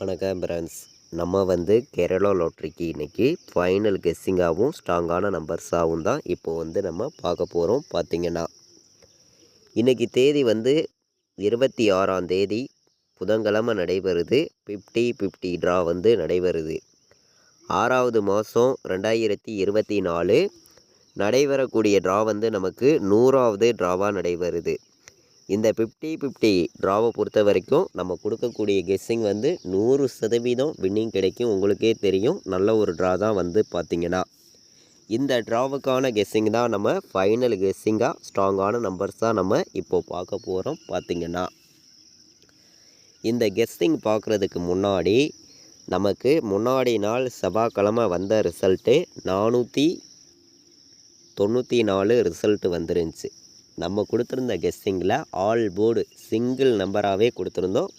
வணக்கம் ஃப்ரெண்ட்ஸ். நம்ம கேரளா லாட்ரிக்கு இன்றைக்கி ஃபைனல் கெஸ்ஸிங்காகவும் ஸ்ட்ராங்கான நம்பர்ஸாகவும் தான் இப்போது நம்ம பார்க்க போகிறோம். பார்த்திங்கன்னா இன்றைக்கி தேதி 26ஆம் தேதி புதன்கிழமை நடைபெறுது. 50-50 ட்ரா நடைபெறுது. 6வது மாதம் 2024 நடைபெறக்கூடிய ட்ரா நமக்கு 100வது ட்ராவாக நடைபெறுது. இந்த 50-50 ட்ராவை பொறுத்த வரைக்கும் நம்ம கொடுக்கக்கூடிய கெஸ்ஸிங் 100% வின்னிங் கிடைக்கும். உங்களுக்கே தெரியும், நல்ல ஒரு ட்ரா தான் பார்த்திங்கன்னா இந்த ட்ராவுக்கான கெஸ்ஸிங் தான் நம்ம ஃபைனல் கெஸ்ஸிங்காக ஸ்ட்ராங்கான நம்பர்ஸ் தான் நம்ம இப்போது பார்க்க போகிறோம். பார்த்திங்கன்னா இந்த கெஸ்ஸிங் பார்க்குறதுக்கு முன்னாடி நமக்கு முன்னாடி நாள் செவ்வாய்க்கிழமை வந்த ரிசல்ட்டு 494 ரிசல்ட்டு வந்துருந்துச்சு. நம்ம கொடுத்துருந்த கெஸ்ஸிங்கில் ஆல் போர்டு சிங்கிள் நம்பராகவே கொடுத்துருந்தோம்.